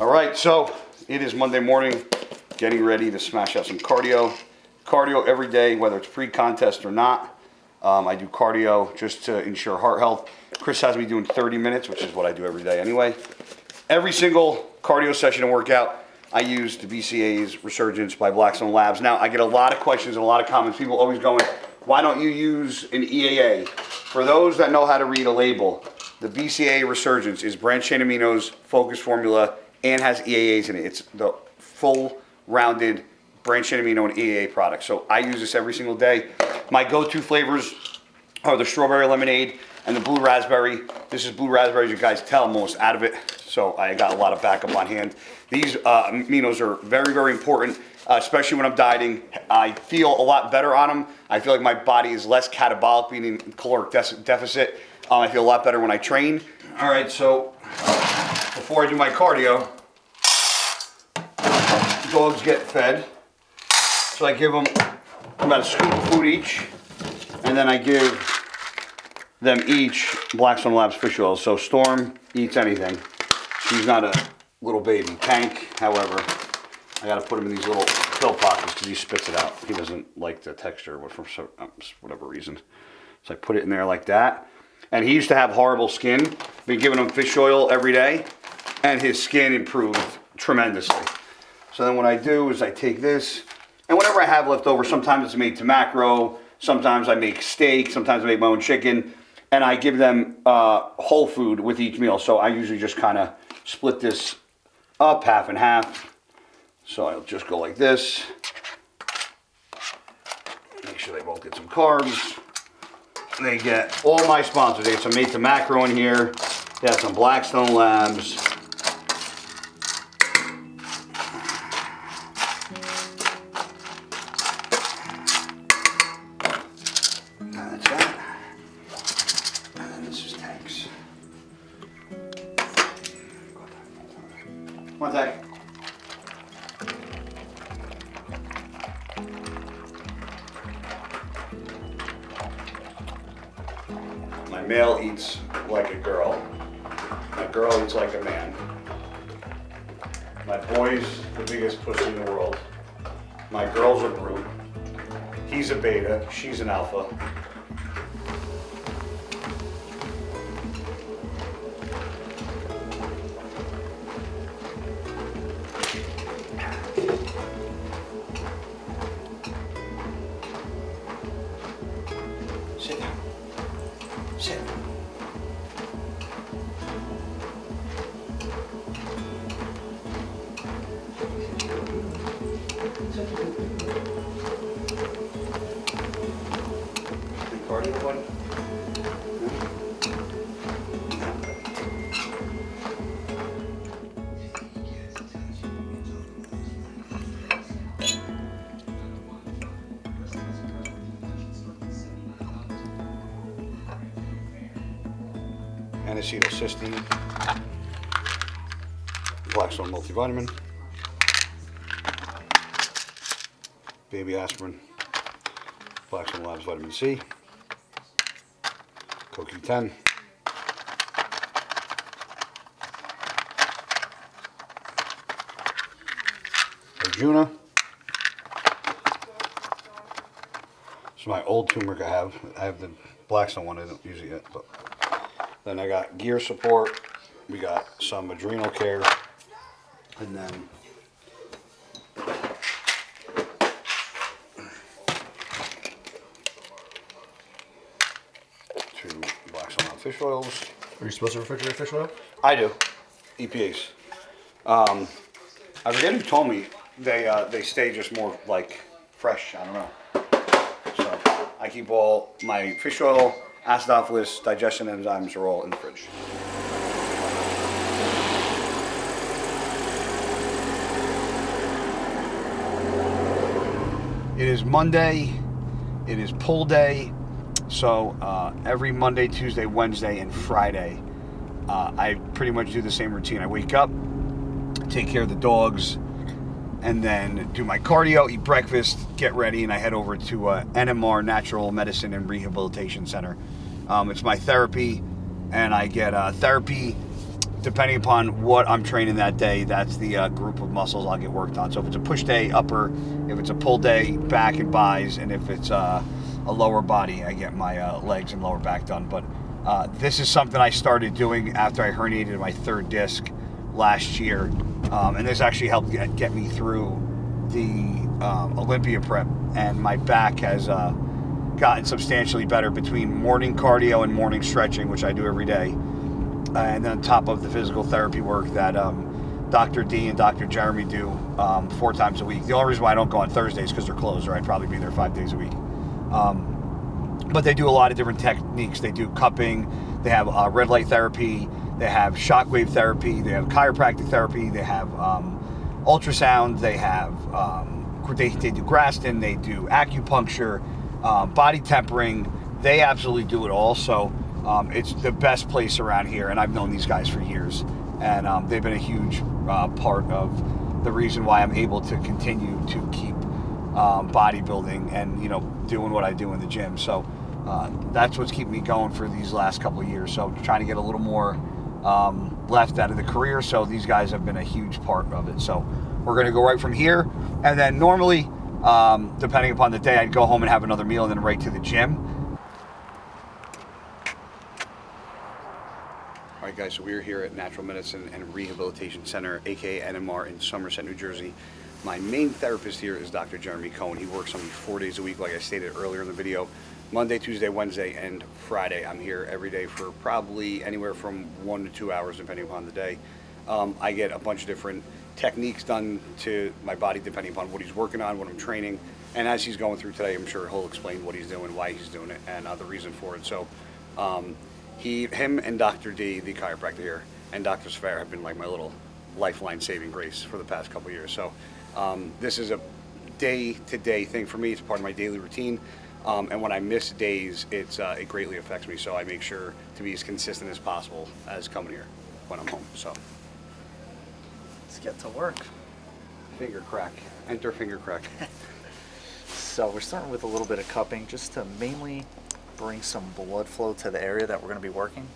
All right, so it is Monday morning, getting ready to smash out some cardio. Cardio every day, whether it's pre-contest or not. I do cardio just to ensure heart health. Chris has me doing 30 minutes, which is what I do every day anyway. Every single cardio session and workout, I use the BCAA's Resurgence by Blackstone Labs. Now, I get a lot of questions and a lot of comments. People always going, why don't you use an EAA? For those that know how to read a label, the BCAA Resurgence is branched-chain aminos, focused formula, and has EAAs in it. It's the full rounded branched-chain amino and EAA product. So I use this every single day. My go-to flavors are the strawberry lemonade and the blue raspberry. This is blue raspberry, as you guys tell, I'm almost out of it. So I got a lot of backup on hand. These aminos are very, very important, especially when I'm dieting. I feel a lot better on them. I feel like my body is less catabolic, being in caloric deficit. I feel a lot better when I train. All right, so before I do my cardio, dogs get fed. So I give them about a scoop of food each, and then I give them each Blackstone Labs fish oil. So Storm eats anything. She's not a little baby. Tank, however, I gotta put him in these little pill pockets because he spits it out. He doesn't like the texture, but for whatever reason. So I put it in there like that. And he used to have horrible skin. Been giving him fish oil every day, and his skin improved tremendously. So then what I do is I take this, and whatever I have left over, sometimes it's made to macro, sometimes I make steak, sometimes I make my own chicken, and I give them whole food with each meal. So I usually just kind of split this up half and half. So I'll just go like this. Make sure they both get some carbs. They get all my sponsors. They get some made to macro in here. They have some Blackstone Labs. That's that. And then this is tanks. One tank. My male eats like a girl. My girl eats like a man. My boy's the biggest pussy in the world. My girl's a brute. He's a beta. She's an alpha. Sit down. Sit. Cardio one. Cisternino, Blackstone multivitamin, baby aspirin, Blackstone Labs vitamin C, CoQ10, Arjuna. This is my old turmeric I have. I have the Blackstone one, I don't use it yet, but then I got gear support, we got some adrenal care, and then two Blackstone fish oils. Are you supposed to refrigerate fish oil? I do, EPAs. I forget who told me they stay just more like fresh, I don't know. So I keep all my fish oil, acidophilus, digestion enzymes are all in the fridge. It is Monday. It is pull day. So every Monday, Tuesday, Wednesday, and Friday, I pretty much do the same routine. I wake up, take care of the dogs, and then do my cardio, eat breakfast, get ready, and I head over to NMR, Natural Medicine and Rehabilitation Center. It's my therapy, and I get therapy depending upon what I'm training that day, that's the group of muscles I'll get worked on. So if it's a push day, upper. If it's a pull day, back and buys. And if it's a lower body, I get my legs and lower back done. But this is something I started doing after I herniated my third disc last year. And this actually helped get me through the Olympia prep. And my back has gotten substantially better between morning cardio and morning stretching, which I do every day. And then on top of the physical therapy work that Dr. D and Dr. Jeremy do 4 times a week. The only reason why I don't go on Thursdays is because they're closed, or I'd probably be there 5 days a week. But they do a lot of different techniques. They do cupping, they have red light therapy, they have shockwave therapy, they have chiropractic therapy, they have ultrasound, they have they do Graston, they do acupuncture, body tempering. They absolutely do it all. So it's the best place around here, and I've known these guys for years, and they've been a huge part of the reason why I'm able to continue to keep bodybuilding and doing what I do in the gym. So that's what's keeping me going for these last couple of years. So trying to get a little more left out of the career. So these guys have been a huge part of it. So we're going to go right from here, and then normally, depending upon the day, I'd go home and have another meal and then right to the gym. All right, guys, so we're here at Natural Medicine and Rehabilitation Center, aka NMR, in Somerset, New Jersey. My main therapist here is Dr. Jeremy Cohen. He works on me 4 days a week, like I stated earlier in the video. Monday, Tuesday, Wednesday, and Friday. I'm here every day for probably anywhere from 1 to 2 hours, depending upon the day. I get a bunch of different techniques done to my body, depending upon what he's working on, what I'm training. And as he's going through today, I'm sure he'll explain what he's doing, why he's doing it, and the reason for it. So him and Dr. D, the chiropractor here, and Dr. Sfair have been like my little lifeline saving grace for the past couple of years. So this is a day-to-day thing for me. It's part of my daily routine. And when I miss days, it greatly affects me. So I make sure to be as consistent as possible as coming here when I'm home. So let's get to work. Finger crack. Enter finger crack. So we're starting with a little bit of cupping, just to mainly bring some blood flow to the area that we're going to be working.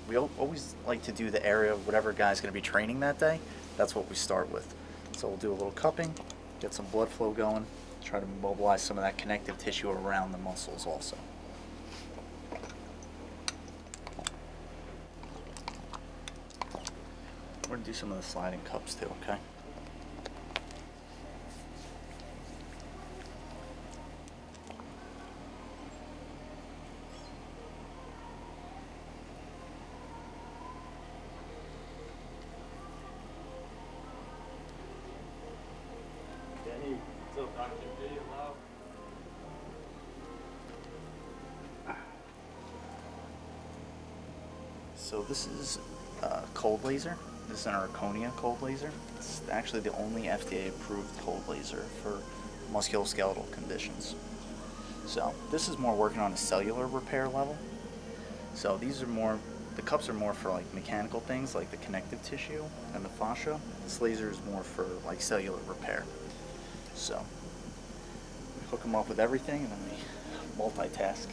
We always like to do the area of whatever guy's going to be training that day. That's what we start with. So we'll do a little cupping, get some blood flow going, try to mobilize some of that connective tissue around the muscles also. We're going to do some of the sliding cups too, okay? So this is cold laser. This is an Arconia cold laser. It's actually the only FDA approved cold laser for musculoskeletal conditions. So this is more working on a cellular repair level. So these are more, the cups are more for like mechanical things like the connective tissue and the fascia. This laser is more for like cellular repair. So we hook them up with everything and then we multitask.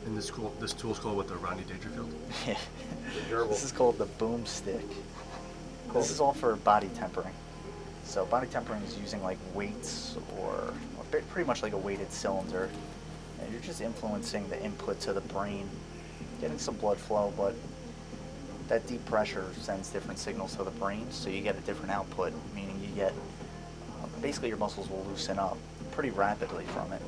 And this tool's called what, the Rodney Dangerfield? Yeah. This is called the boom stick. Cool. This is all for body tempering. So body tempering is using like weights or pretty much like a weighted cylinder. And you're just influencing the input to the brain, getting some blood flow, but that deep pressure sends different signals to the brain, so you get a different output, meaning you get, basically your muscles will loosen up pretty rapidly from it.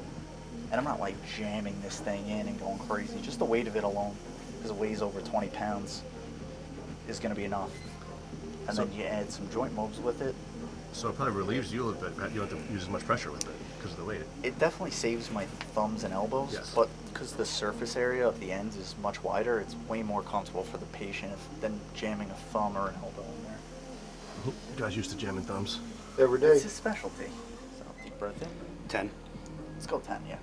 And I'm not like jamming this thing in and going crazy. Just the weight of it alone, because it weighs over 20 pounds, is going to be enough. And then you add some joint moves with it. So it probably relieves you a little bit. You don't have to use as much pressure with it because of the weight. It definitely saves my thumbs and elbows, yes. But because the surface area of the ends is much wider, it's way more comfortable for the patient than jamming a thumb or an elbow in there. You guys used to jamming thumbs? Every day. It's his specialty. So deep breath in. 10. Let's go 10, yeah.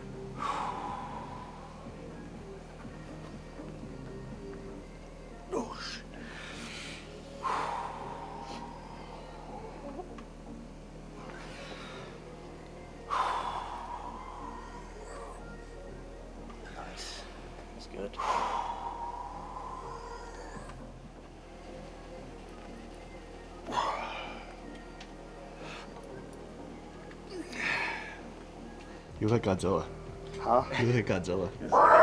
Oh, shit. Nice. That's good. You look like Godzilla. Huh? You look like Godzilla. It's like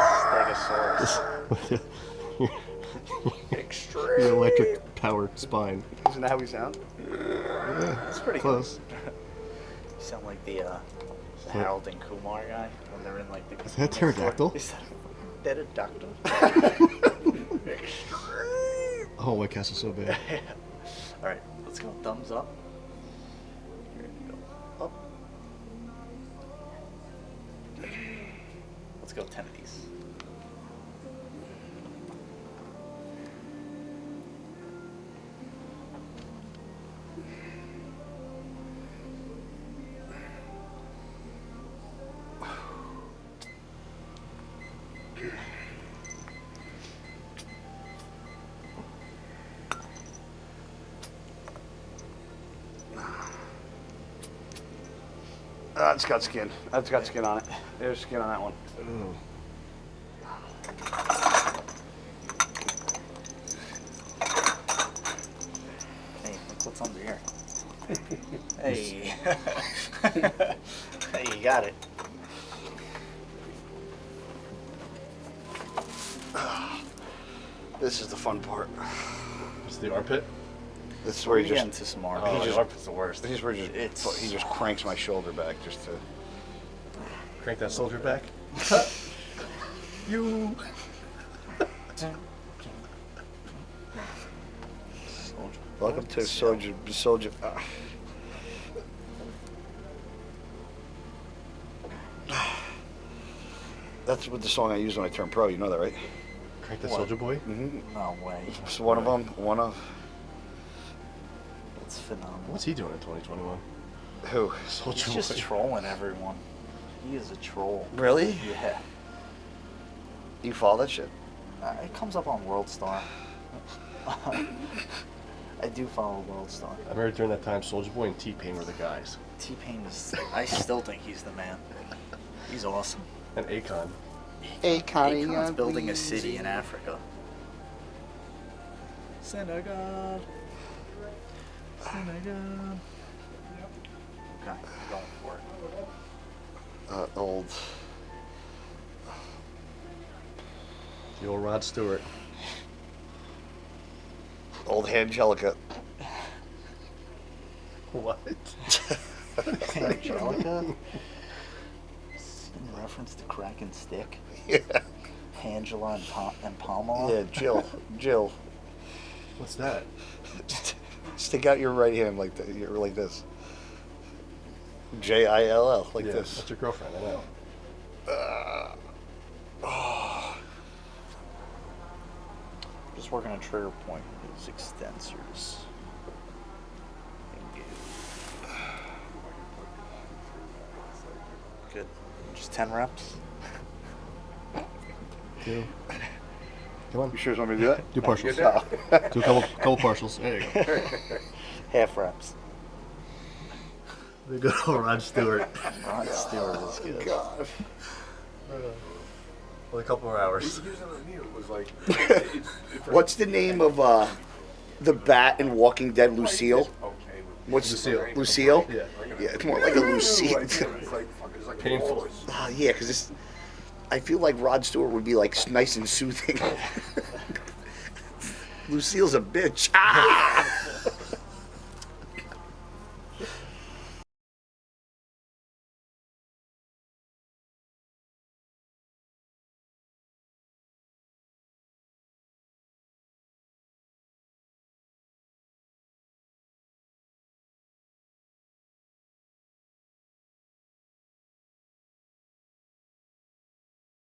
a stegosaurus. Extreme. Your electric powered spine. Isn't that how we sound? It's pretty Close. good. You sound like the Harold and Kumar guy when they're in like the. Is that pterodactyl? Is that a pterodactyl? Extreme. Oh, White Castle's so bad. All right, let's go. Thumbs up. You're gonna go up. Let's go 10 of these. It's got skin. That's got skin on it. There's skin on that one. Hey, look what's under here. Hey. Hey, you got it. This is the fun part. It's the armpit. This is where he Get just into some more. Oh, just- the armpit's the worst. this is where he just cranks my shoulder back just to. Crank that soldier back. You. Welcome to Soldier. That's what the song I use when I turn pro. You know that, right? Crank that What? soldier boy. No way. It's one of them. One of It's phenomenal. What's he doing in 2021? who? Soldier He's just boy. trolling everyone. He is a troll. Really? Yeah. You follow that shit? It comes up on World Star. I do follow World Star. I remember during that time, Soldier Boy and T-Pain were the guys. T-Pain is. I still think he's the man. He's awesome. And Akon. Akon's building a city in Africa. Senegal. Senegal. Okay, going for it. Old. The old Rod Stewart. Old Angelica. What? Angelica? In reference to Crack and Stick? Yeah. Angela and Palma? Yeah, Jill. What's that? Stick out your right hand like that. You're like this. Jill, like Yeah, this. that's your girlfriend, I know. Just working on trigger point with these extensors. Good. Just 10 reps. Come on. You sure you want me to do that? Do partials. Do a couple partials. There you go. Half reps. The good old Rod Stewart. Rod Stewart is good. God. Well, a couple more hours. What's the name of the bat in Walking Dead, Lucille? What's Lucille. Lucille? Yeah. Yeah, it's more like a Lucille. Painful. Yeah, because I feel like Rod Stewart would be like nice and soothing. Lucille's a bitch. Ah!